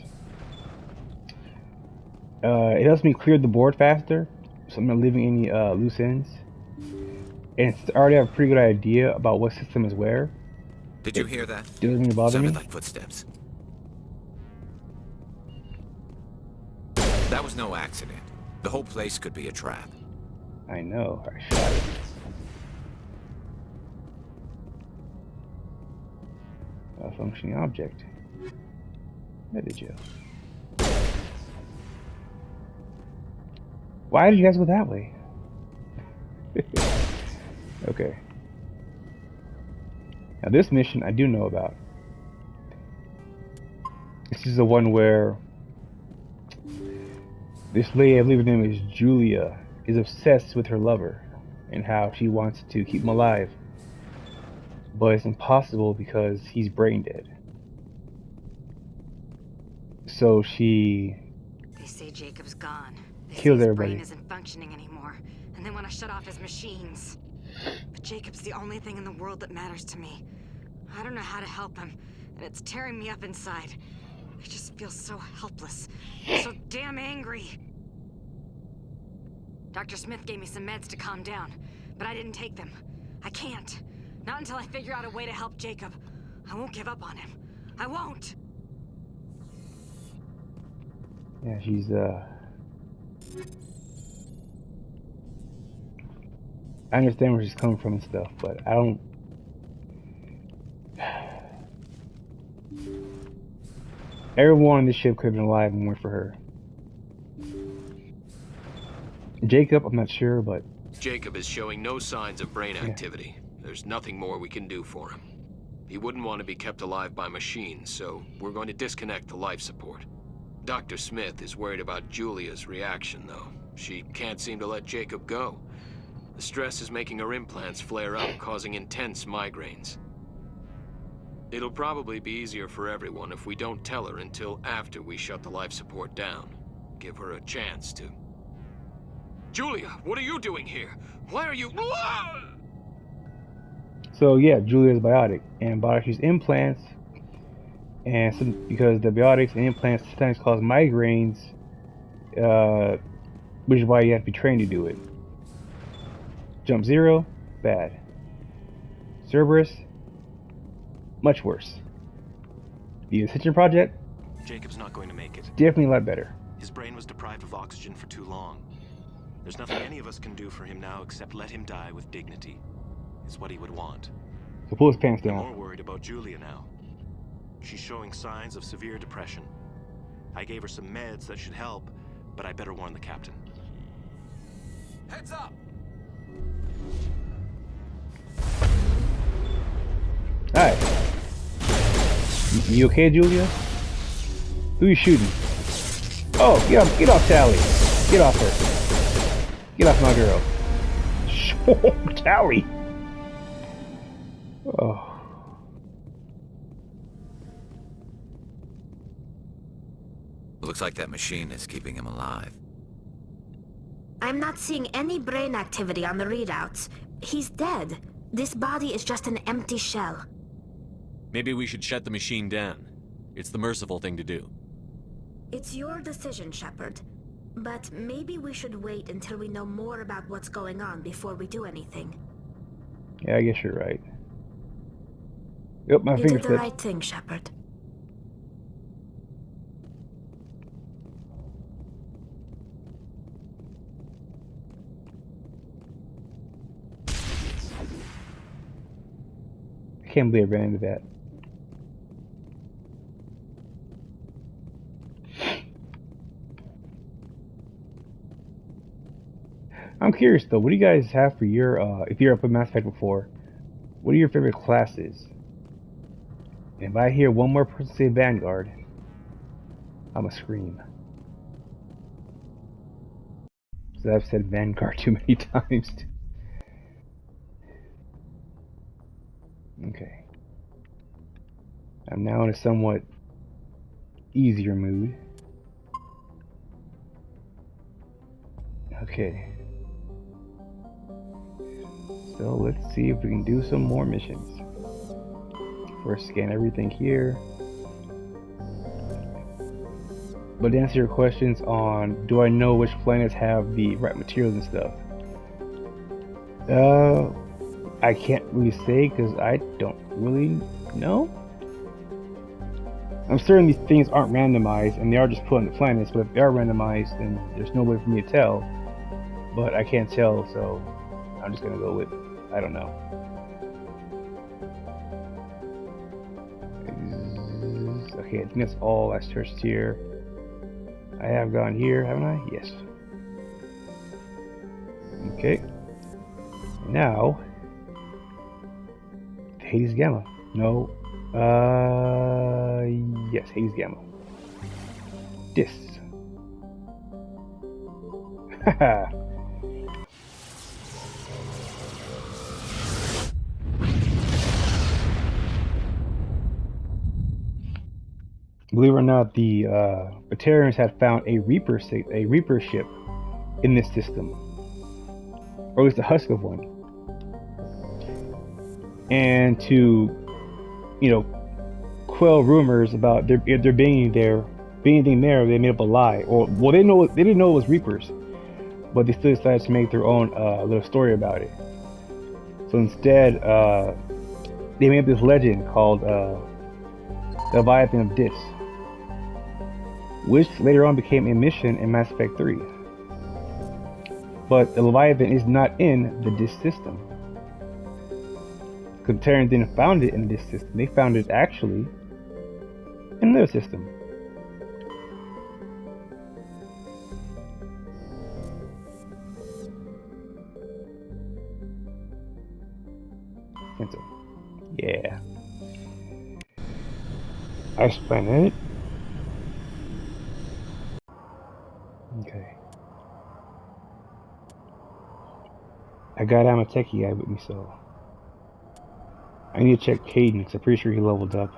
it helps me clear the board faster, so I'm not leaving any loose ends. And since I already have a pretty good idea about what system is where, Did you hear that? doesn't even bother me. Sounded like footsteps. That was no accident. The whole place could be a trap. I know, I shot it. A functioning object. Where did you? Why did you guys go that way? Okay. Now this mission I do know about. This is the one where this lady, I believe her name is Julia, is obsessed with her lover and how she wants to keep him alive. But it's impossible because he's brain dead. So she They say Jacob's gone. They kills say his everybody. brain isn't functioning anymore, and they want to shut off his machines. But Jacob's the only thing in the world that matters to me. I don't know how to help him, and it's tearing me up inside. I just feel so helpless, so damn angry. Dr. Smith gave me some meds to calm down, but I didn't take them. I can't. Not until I figure out a way to help Jacob. I won't give up on him. I won't! Yeah, she's I understand where she's coming from and stuff, but I don't. Everyone on this ship could have been alive and went for her. Jacob, I'm not sure, but Jacob is showing no signs of brain activity. There's nothing more we can do for him. He wouldn't want to be kept alive by machines, so we're going to disconnect the life support. Dr. Smith is worried about Julia's reaction, though. She can't seem to let Jacob go. The stress is making her implants flare up, causing intense migraines. It'll probably be easier for everyone if we don't tell her until after we shut the life support down. Give her a chance to... Julia, what are you doing here? Why are you... so yeah, Julia's biotic, and biotic use implants, and because the biotics and implants sometimes cause migraines, which is why you have to be trained to do it. Jump Zero, bad. Cerberus, much worse. The Ascension Project, Jacob's not going to make it. definitely a lot better. His brain was deprived of oxygen for too long. There's nothing any of us can do for him now except let him die with dignity. It's what he would want. So pull his pants I'm down. more worried about Julia now. She's showing signs of severe depression. I gave her some meds that should help, but I better warn the captain. Heads up! Alright. You okay, Julia? Who you shooting? Oh, get off Tally. Get off her. Get off my girl. Tally. Oh. Looks like that machine is keeping him alive. I'm not seeing any brain activity on the readouts. He's dead. This body is just an empty shell. Maybe we should shut the machine down. It's the merciful thing to do. It's your decision, Shepard. But maybe we should wait until we know more about what's going on before we do anything. Yeah, I guess you're right. Yep, my You did the fingertip. right thing, Shepard. I can't believe I ran into that. I'm curious though, what do you guys have for your, if you're up in Mass Effect before, what are your favorite classes? And if I hear one more person say Vanguard, I'ma scream. So I've said Vanguard too many times. Okay. I'm now in a somewhat easier mood. Okay. So let's see if we can do some more missions. First, scan everything here. But to answer your questions on do I know which planets have the right materials and stuff, I can't really say because I don't really know. I'm certain these things aren't randomized and they are just put on the planets, but if they are randomized, then there's no way for me to tell. But I can't tell, so I'm just gonna go with I don't know. Okay, I think that's all I searched here. I have gone here, haven't I? Yes. Okay. Now, Hades Gamma. No. Yes, Hades Gamma. Dis. Haha. Believe it or not, the Batarians had found a Reaper ship in this system, or at least the husk of one. And to, quell rumors about there being anything there, they made up a lie. Or well, they didn't know it was Reapers, but they still decided to make their own little story about it. So instead, they made up this legend called the Leviathan of Dis, which later on became a mission in Mass Effect 3. But the Leviathan is not in the Dis system. Because Terran didn't found it in this system. They found it actually in another system. Cancel. Yeah. Ice Planet. Okay. I got Amateki guy with me, so I need to check Caden because I'm pretty sure he leveled up.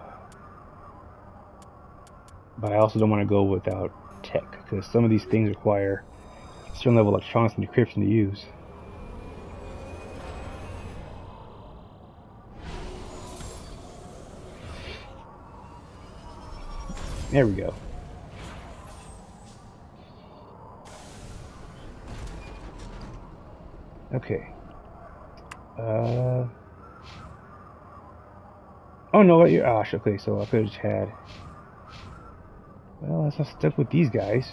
But I also don't want to go without tech because some of these things require certain level of electronics and encryption to use. There we go. Okay. Oh no, gosh, okay, so I could have just had. Well, I'm stuck with these guys.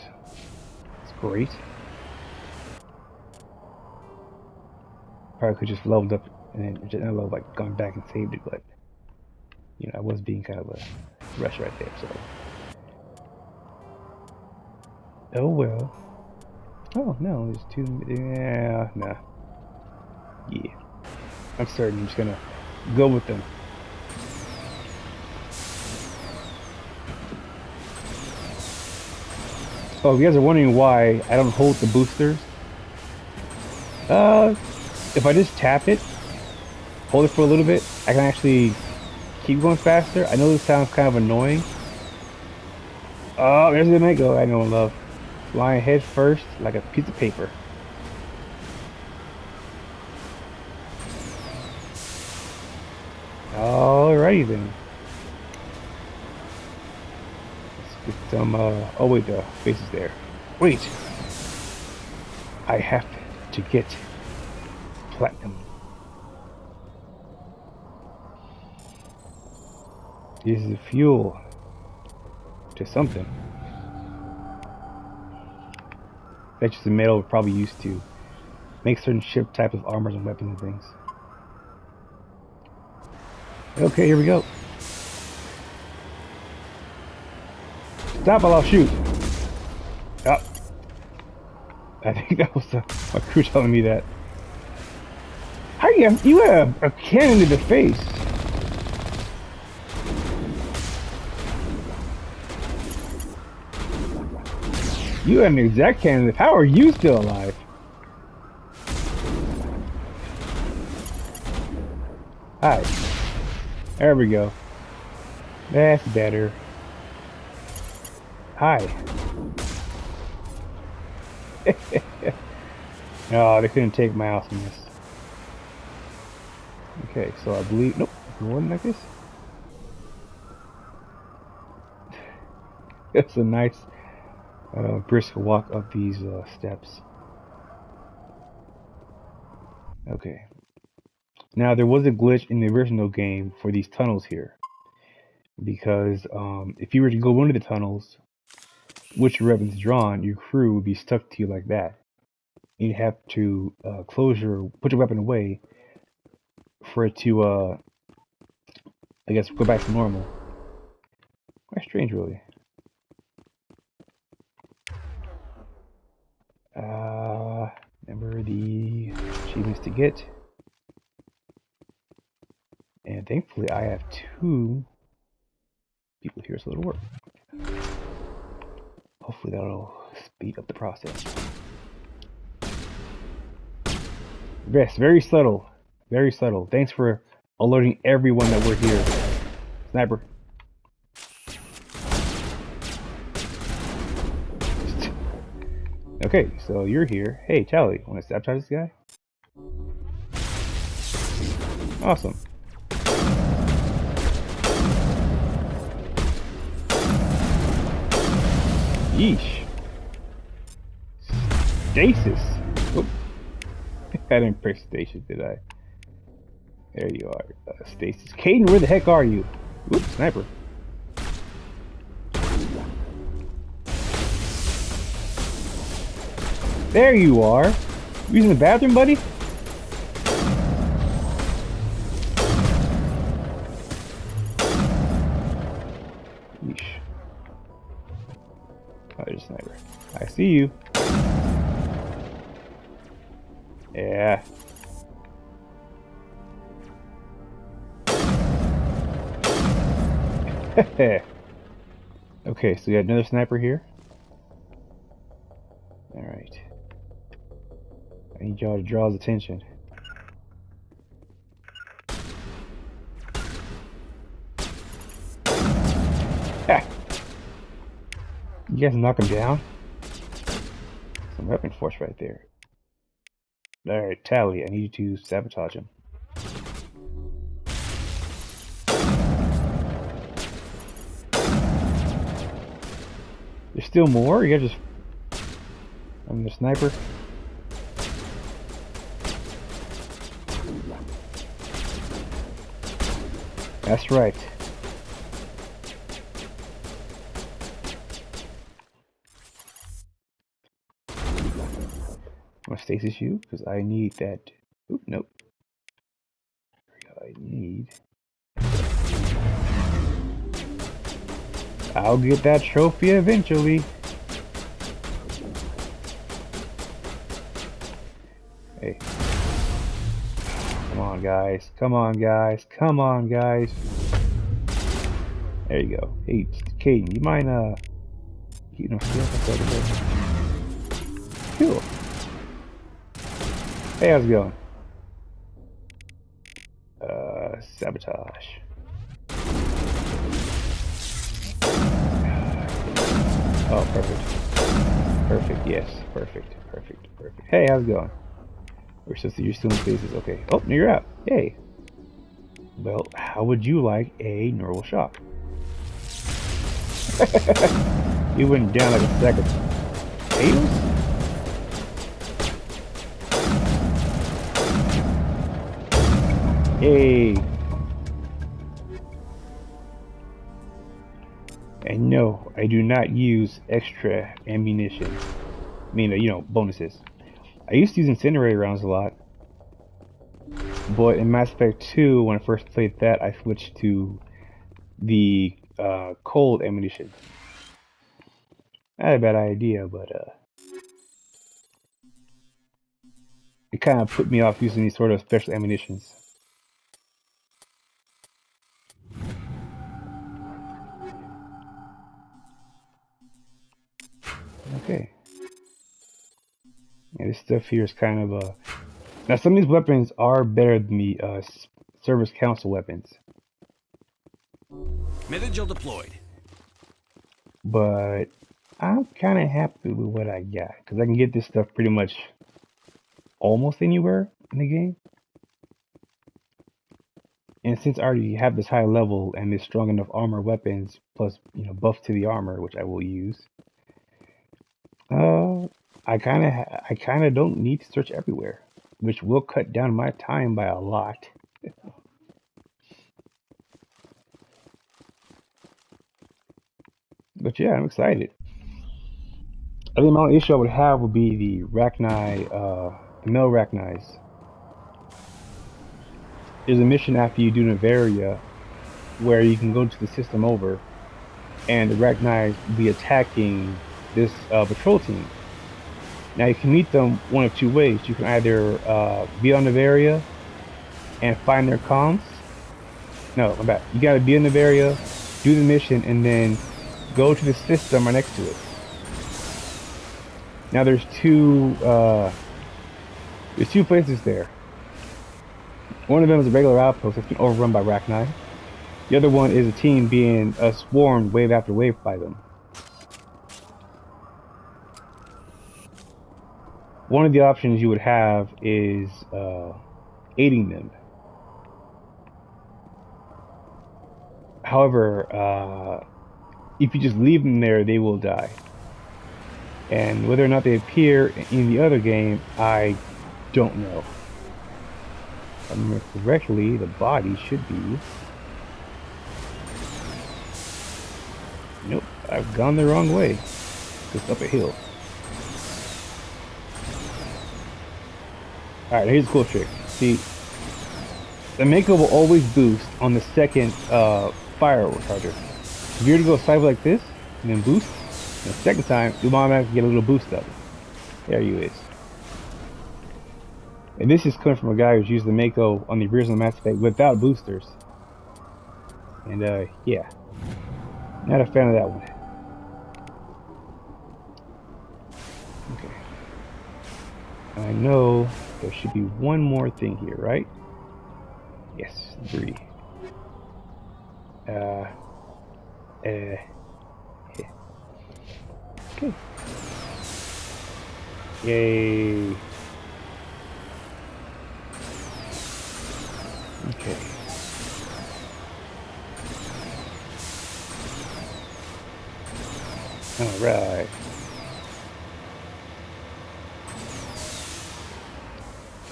That's great. Probably could just leveled up and then just like gone back and saved it, but I was being kind of a rush right there, so. Oh well. Oh no, there's two. Yeah, nah. Yeah. I'm certain I'm just gonna go with them. Oh, if you guys are wondering why I don't hold the boosters, if I just tap it, hold it for a little bit, I can actually keep going faster. I know this sounds kind of annoying. Oh, there's the Mako I know and love. Flying head first like a piece of paper. Alrighty then. Let's get some, oh wait, the face is there. Wait! I have to get platinum. This is the fuel to something. That's just the metal we're probably used to make certain ship type of armors and weapons and things. Okay, here we go. Stop or I'll shoot. Oh. I think that was my crew telling me that. How you have a cannon to the face? You have an exact cannon. How are you still alive? Hi. There we go. That's better. Hi. No, they couldn't take my awesomeness. Okay, so I believe... Nope, more than like this. It's a nice brisk walk up these steps. Okay. Now, there was a glitch in the original game for these tunnels here. Because if you were to go into the tunnels, which your weapon's drawn, your crew would be stuck to you like that. You'd have to put your weapon away for it to, I guess, go back to normal. Quite strange, really. Remember the achievements to get. And thankfully I have 2 people here, so it'll work. Hopefully that'll speed up the process. Yes, very subtle. Very subtle. Thanks for alerting everyone that we're here. Sniper. Okay, so you're here. Hey, Tally, want to sabotage this guy? Awesome. Yeesh. Stasis. Oop. I didn't press stasis, did I? There you are. Stasis. Kaidan, where the heck are you? Oops, sniper. There you are. You using the bathroom, buddy? Yeesh. Oh, there's a sniper. I see you. Yeah. Okay, so we got another sniper here. Alright. I need y'all to draw his attention. Ha! You guys knock him down? Some weapon force right there. Alright, Tally, I need you to sabotage him. There's still more? You guys just... I'm the sniper. That's right. I'm gonna stasis you because I need that. Oop, nope. I need. I'll get that trophy eventually. Hey. Come on, guys. Come on, guys. Come on, guys. There you go. Hey, Kaidan, you mind, You know, steel. Cool. Hey, how's it going? Sabotage. Oh, perfect. Perfect, yes. Perfect. Hey, how's it going? We're supposed to use still in spaces. Okay. Oh, no, you're out. Yay. Well, how would you like a neural shock? You went down like a sack of potatoes? Hey. And no, I do not use extra ammunition. I mean, you know, bonuses. I used to use incendiary rounds a lot. But in Mass Effect 2, when I first played that, I switched to the cold ammunition. Not a bad idea, but it kind of put me off using these sort of special ammunitions. Okay. Yeah, this stuff here is kind of a... Now, some of these weapons are better than the Service Council weapons. Metagel deployed. But I'm kind of happy with what I got, because I can get this stuff pretty much almost anywhere in the game. And since I already have this high level and this strong enough armor weapons, plus, you know, buff to the armor, which I will use, I kind of don't need to search everywhere, which will cut down my time by a lot. But yeah, I'm excited. I think my only issue I would have would be the Rachni, the male Rachnis. There's a mission after you do Navaria where you can go to the system over and the Rachni will be attacking this patrol team. Now you can meet them one of two ways. You can either be on Navaria and find their comms. No, my bad. You gotta be in Navaria, do the mission, and then go to the system right next to it. Now there's two places there. One of them is a regular outpost that's been overrun by Rachni. The other one is a team being swarmed wave after wave by them. One of the options you would have is aiding them. However, if you just leave them there, they will die. And whether or not they appear in the other game, I don't know. If I remember correctly, the body should be... Nope, I've gone the wrong way. Just up a hill. Alright, here's a cool trick. See, the Mako will always boost on the second firework charger. If you were to go sideways like this, and then boost, and the second time, you'll automatically get a little boost up. There you is. And this is coming from a guy who's used the Mako on the original Mass Effect without boosters. And yeah. Not a fan of that one. Okay. I know there should be one more thing here, right? Yes, 3. Yeah. Okay. Yay. Okay. Alright.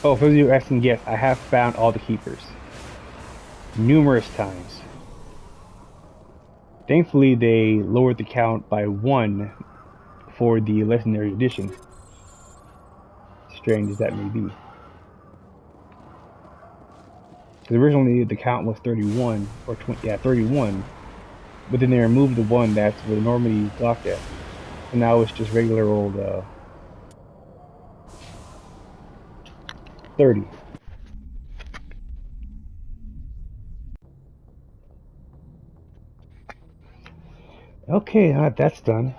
Oh, for those of you asking, yes, I have found all the keepers. Numerous times. Thankfully, they lowered the count by 1 for the Legendary Edition. Strange as that may be. Because originally the count was 31, or 20, yeah, 31. But then they removed the one that's where the Normandy docked at. And now it's just regular old 30. Okay, that's done.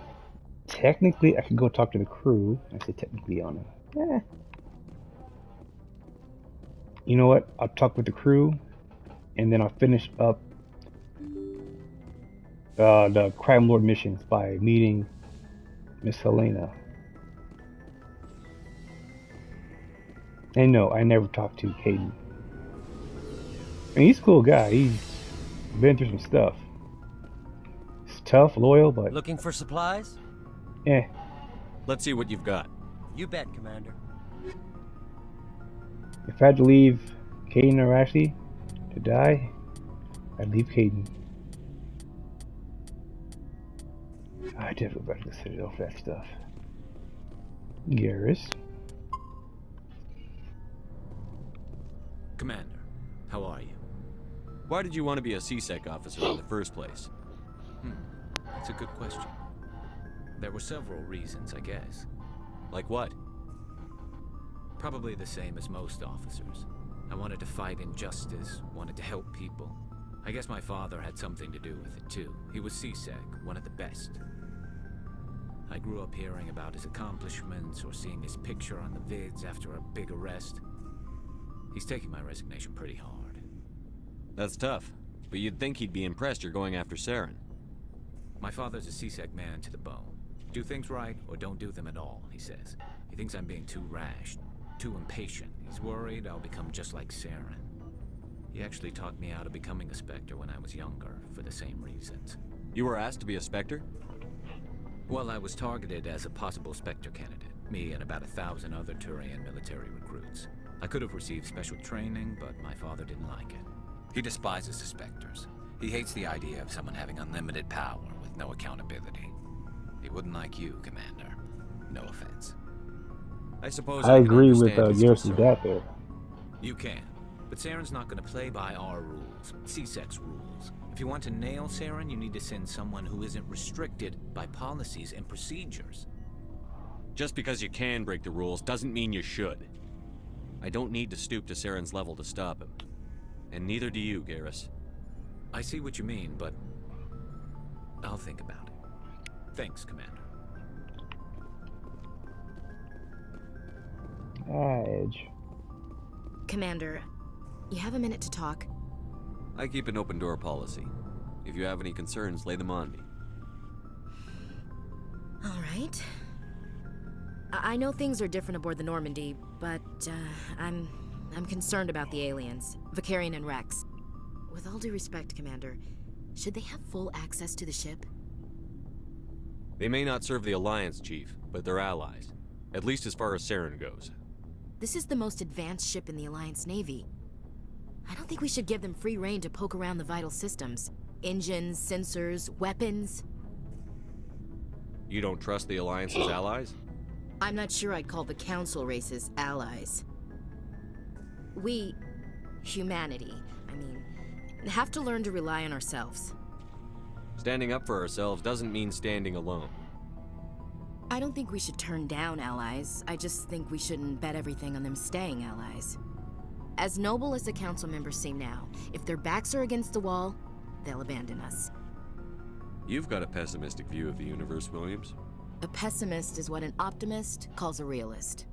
technically, I could go talk to the crew. I say technically on it. You know what? I'll talk with the crew, and then I'll finish up the Crime Lord missions by meeting Miss Helena. And no, I never talked to Kaidan. I mean, he's a cool guy. He's been through some stuff. He's tough, loyal, but... Looking for supplies? Eh. Let's see what you've got. You bet, Commander. If I had to leave Kaidan or Ashley to die, I'd leave Kaidan. I did go back to the Citadel for that stuff. Garrus. Commander, how are you? Why did you want to be a C-Sec officer in the first place? That's a good question. There were several reasons, I guess. Like what? Probably the same as most officers. I wanted to fight injustice, wanted to help people. I guess my father had something to do with it too. He was C-Sec, one of the best. I grew up hearing about his accomplishments or seeing his picture on the vids after a big arrest. He's taking my resignation pretty hard. That's tough, but you'd think he'd be impressed you're going after Saren. My father's a C-Sec man to the bone. Do things right or don't do them at all, he says. He thinks I'm being too rash, too impatient. He's worried I'll become just like Saren. He actually talked me out of becoming a Spectre when I was younger, for the same reasons. You were asked to be a Spectre? Well, I was targeted as a possible Spectre candidate. Me and about 1,000 other Turian military recruits. I could have received special training, but my father didn't like it. He despises the Spectres. He hates the idea of someone having unlimited power with no accountability. He wouldn't like you, Commander. No offense. I suppose I can agree with understand his Garrus' concern. dad there. You can. But Saren's not going to play by our rules, C-Sec's rules. If you want to nail Saren, you need to send someone who isn't restricted by policies and procedures. Just because you can break the rules doesn't mean you should. I don't need to stoop to Saren's level to stop him. And neither do you, Garrus. I see what you mean, but I'll think about it. Thanks, Commander. Edge. Commander, you have a minute to talk? I keep an open door policy. If you have any concerns, lay them on me. All right. I know things are different aboard the Normandy, but I'm concerned about the aliens, Vakarian and Rex. With all due respect, Commander, should they have full access to the ship? They may not serve the Alliance, Chief, but they're allies. At least as far as Saren goes. This is the most advanced ship in the Alliance Navy. I don't think we should give them free rein to poke around the vital systems. Engines, sensors, weapons. You don't trust the Alliance's allies? I'm not sure I'd call the Council races allies. We, humanity, have to learn to rely on ourselves. Standing up for ourselves doesn't mean standing alone. I don't think we should turn down allies. I just think we shouldn't bet everything on them staying allies. As noble as the Council members seem now, if their backs are against the wall, they'll abandon us. You've got a pessimistic view of the universe, Williams. A pessimist is what an optimist calls a realist.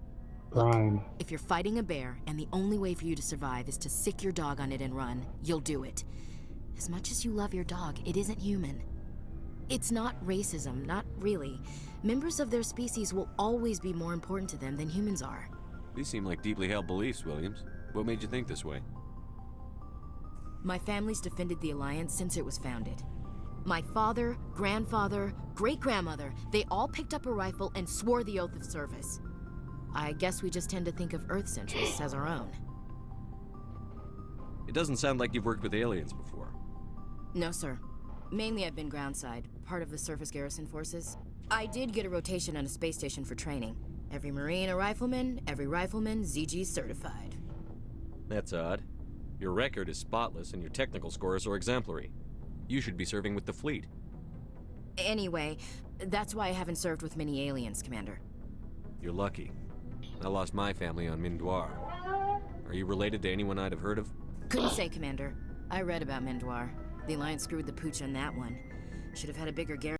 Prime. If you're fighting a bear and the only way for you to survive is to sick your dog on it and run, you'll do it. As much as you love your dog, it isn't human. It's not racism, not really. Members of their species will always be more important to them than humans are. These seem like deeply held beliefs, Williams. What made you think this way? My family's defended the Alliance since it was founded. My father, grandfather, great-grandmother, they all picked up a rifle and swore the oath of service. I guess we just tend to think of Earth's interests as our own. It doesn't sound like you've worked with aliens before. No, sir. Mainly I've been groundside, part of the surface garrison forces. I did get a rotation on a space station for training. Every Marine a rifleman, every rifleman ZG certified. That's odd. Your record is spotless and your technical scores are exemplary. You should be serving with the fleet. Anyway, that's why I haven't served with many aliens, Commander. You're lucky. I lost my family on Mindoir. Are you related to anyone I'd have heard of? Couldn't say, Commander. I read about Mindoir. The Alliance screwed the pooch on that one. Should have had a bigger garrison.